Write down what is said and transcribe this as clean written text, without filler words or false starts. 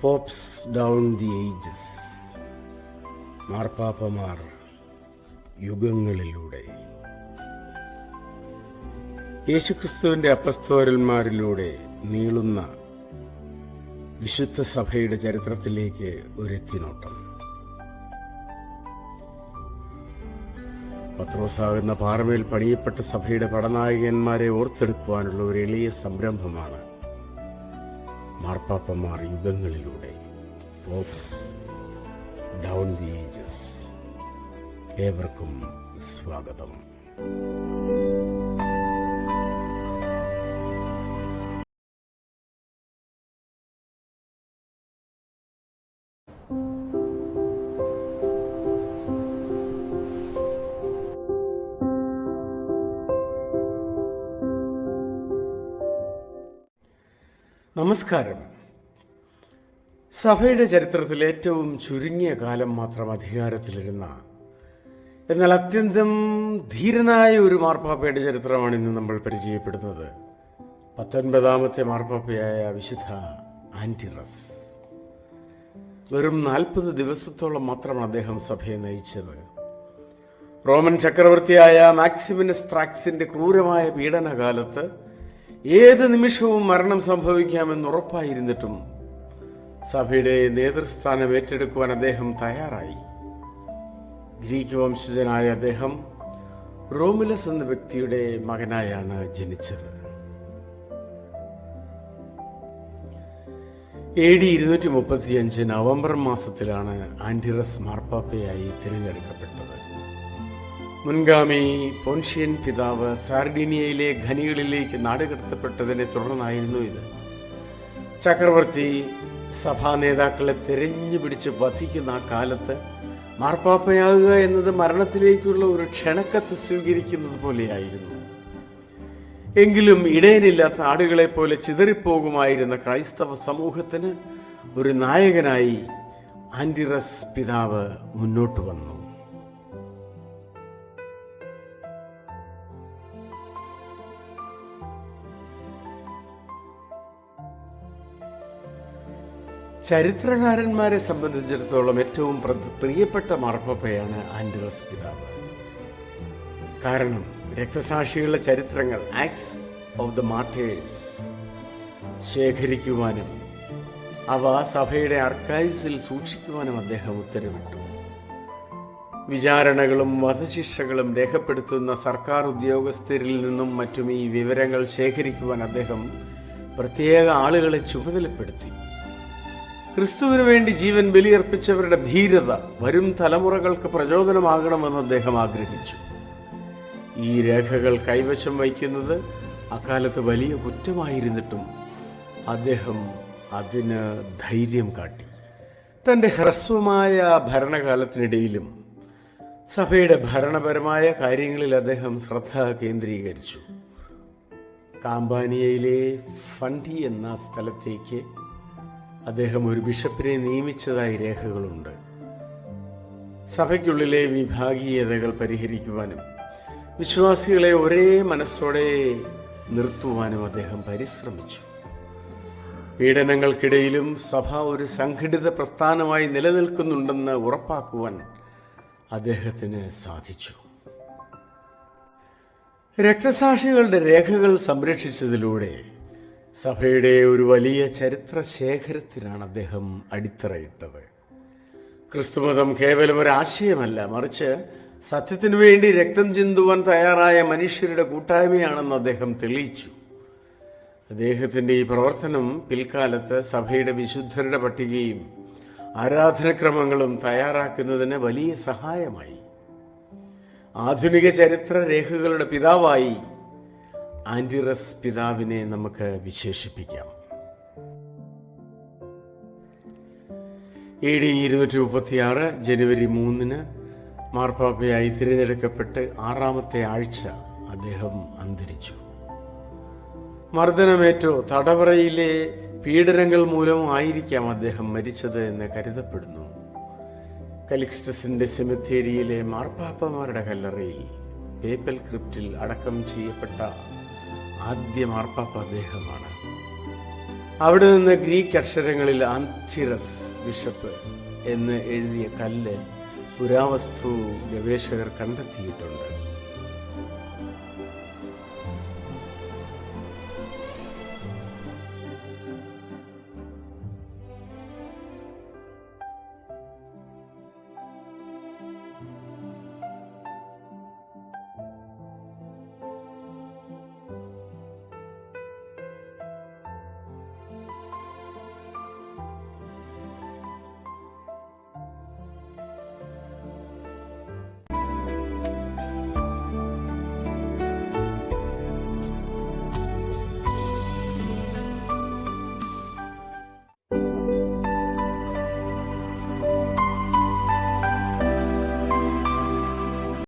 Pops down the ages. മാർപ്പാപ്പമാർ യുഗങ്ങളിലൂടെ. യേശുക്രിസ്തുവിന്റെ അപ്പസ്തോലന്മാരിലൂടെ നീളുന്ന വിശുദ്ധ സഭയുടെ ചരിത്രത്തിലേക്ക് ഒരെത്തിനോട്ടം. പത്രോസാകുന്ന പാറമേൽ പണിയപ്പെട്ട സഭയുടെ പടനായകന്മാരെ ഓർത്തെടുക്കുവാനുള്ള ഒരു എളിയ സംരംഭമാണ് മാർപ്പാപ്പമാർ യുഗങ്ങളിലൂടെ. Popes down the ages. ഏവർക്കും സ്വാഗതം. നമസ്കാരം. സഭയുടെ ചരിത്രത്തിൽ ഏറ്റവും ചുരുങ്ങിയ കാലം മാത്രം അധികാരത്തിലിരുന്ന, എന്നാൽ അത്യന്തം ധീരനായ ഒരു മാർപ്പാപ്പയുടെ ചരിത്രമാണ് ഇന്ന് നമ്മൾ പരിചയപ്പെടുന്നത്. 19ാമത്തെ മാർപ്പാപ്പയായ വിശുദ്ധ ആന്റിറസ്. വെറും 40 ദിവസത്തോളം മാത്രമാണ് അദ്ദേഹം സഭയെ നയിച്ചത്. റോമൻ ചക്രവർത്തിയായ മാക്സിമിനസ് ത്രാക്സിന്റെ ക്രൂരമായ പീഡനകാലത്ത് ഏത് നിമിഷവും മരണം സംഭവിക്കാമെന്ന് ഉറപ്പായിരുന്നിട്ടും സഭയുടെ നേതൃസ്ഥാനം ഏറ്റെടുക്കുവാൻ അദ്ദേഹം തയ്യാറായി. ഗ്രീക്ക് വംശജനായ അദ്ദേഹം റോമുലസ് എന്ന വ്യക്തിയുടെ മകനായാണ് ജനിച്ചത്. AD 235 നവംബർ മാസത്തിലാണ് ആന്റിറസ് മാർപ്പാപ്പയായി തിരഞ്ഞെടുക്കപ്പെട്ടത്. മുൻഗാമി പോൻഷ്യൻ പിതാവ് സാർഡീനിയയിലെ ഖനികളിലേക്ക് നാടുകടത്തപ്പെട്ടതിനെ തുടർന്നായിരുന്നു ഇത്. ചക്രവർത്തി സഭാ നേതാക്കളെ തെരഞ്ഞുപിടിച്ച് വധിക്കുന്ന ആ കാലത്ത് മാർപ്പാപ്പയാകുക എന്നത് മരണത്തിലേക്കുള്ള ഒരു ക്ഷണക്കത്ത് സ്വീകരിക്കുന്നത് പോലെയായിരുന്നു. എങ്കിലും ഇടയനില്ലാത്ത ആടുകളെ പോലെ ചിതറിപ്പോകുമായിരുന്ന ക്രൈസ്തവ സമൂഹത്തിന് ഒരു നായകനായി ആന്റിറസ് പിതാവ് മുന്നോട്ട് വന്നു. ചരിത്രകാരന്മാരെ സംബന്ധിച്ചിടത്തോളം ഏറ്റവും പ്രിയപ്പെട്ട മാർപ്പാപ്പയാണ് ആന്റിറസ് പിതാവ്. കാരണം രക്തസാക്ഷികളുടെ ചരിത്രങ്ങൾ, ആക്ട്സ് ഓഫ് ദ മാർട്ടേഴ്സ്, ശേഖരിക്കുവാനും അവ സഭയുടെ ആർക്കൈവ്സിൽ സൂക്ഷിക്കുവാനും അദ്ദേഹം ഉത്തരവിട്ടു. വിചാരണകളും വധശിക്ഷകളും രേഖപ്പെടുത്തുന്ന സർക്കാർ ഉദ്യോഗസ്ഥരിൽ നിന്നും മറ്റും ഈ വിവരങ്ങൾ ശേഖരിക്കുവാൻ അദ്ദേഹം പ്രത്യേക ആളുകളെ ചുമതലപ്പെടുത്തി. ക്രിസ്തുവിനു വേണ്ടി ജീവൻ ബലിയർപ്പിച്ചവരുടെ ധീരത വരും തലമുറകൾക്ക് പ്രചോദനമാകണമെന്ന് അദ്ദേഹം ആഗ്രഹിച്ചു. ഈ രേഖകൾ കൈവശം വയ്ക്കുന്നത് അക്കാലത്ത് വലിയ കുറ്റമായിരുന്നിട്ടും അദ്ദേഹം അതിന് ധൈര്യം കാട്ടി. തൻ്റെ ഹ്രസ്വമായ ഭരണകാലത്തിനിടയിലും സഭയുടെ ഭരണപരമായ കാര്യങ്ങളിൽ അദ്ദേഹം ശ്രദ്ധ കേന്ദ്രീകരിച്ചു. കാമ്പാനിയയിലെ ഫണ്ടി എന്ന സ്ഥലത്തേക്ക് അദ്ദേഹം ഒരു ബിഷപ്പിനെ നിയമിച്ചതായി രേഖകളുണ്ട്. സഭയ്ക്കുള്ളിലെ വിഭാഗീയതകൾ പരിഹരിക്കുവാനും വിശ്വാസികളെ ഒരേ മനസ്സോടെ നിർത്തുവാനും അദ്ദേഹം പരിശ്രമിച്ചു. പീഡനങ്ങൾക്കിടയിലും സഭ ഒരു സംഘടിത പ്രസ്ഥാനമായി നിലനിൽക്കുന്നുണ്ടെന്ന് ഉറപ്പാക്കുവാൻ അദ്ദേഹത്തിന് സാധിച്ചു. രക്തസാക്ഷികളുടെ രേഖകൾ സംരക്ഷിച്ചതിലൂടെ സഭയുടെ ഒരു വലിയ ചരിത്ര ശേഖരത്തിനാണ് അദ്ദേഹം അടിത്തറയിട്ടത്. ക്രിസ്തുമതം കേവലം ഒരു ആശയമല്ല, മറിച്ച് സത്യത്തിനു വേണ്ടി രക്തം ചിന്തുവാൻ തയ്യാറായ മനുഷ്യരുടെ കൂട്ടായ്മയാണെന്ന് അദ്ദേഹം തെളിയിച്ചു. അദ്ദേഹത്തിൻ്റെ ഈ പ്രവർത്തനം പിൽക്കാലത്ത് സഭയുടെ വിശുദ്ധരുടെ പട്ടികയും ആരാധനക്രമങ്ങളും തയ്യാറാക്കുന്നതിന് വലിയ സഹായമായി. ആധുനിക ചരിത്ര രേഖകളുടെ പിതാവായി ആന്റിറസ് പിതാവിനെ നമുക്ക് വിശേഷിപ്പിക്കാം. AD 236 ജനുവരി 3 മാർപ്പാപ്പയായി തിരഞ്ഞെടുക്കപ്പെട്ട് 6ാമത്തെ ആഴ്ച അദ്ദേഹം അന്തരിച്ചു. മർദ്ദനമേറ്റോ തടവറയിലെ പീഡനങ്ങൾ മൂലമോ ആയിരിക്കാം അദ്ദേഹം മരിച്ചത് എന്ന് കരുതപ്പെടുന്നു. കലിക്സ്റ്റസിന്റെ സെമിത്തേരിയിലെ മാർപ്പാപ്പമാരുടെ കല്ലറയിൽ പേപ്പൽ ക്രിപ്റ്റിൽ അടക്കം ചെയ്യപ്പെട്ട ആദ്യ മാർപ്പാപ്പ അദ്ദേഹമാണ്. അവിടെ നിന്ന് ഗ്രീക്ക് അക്ഷരങ്ങളിൽ ആന്തിറസ് ബിഷപ്പ് എന്ന് എഴുതിയ കല്ല് പുരാവസ്തു ഗവേഷകർ കണ്ടെത്തിയിട്ടുണ്ട്.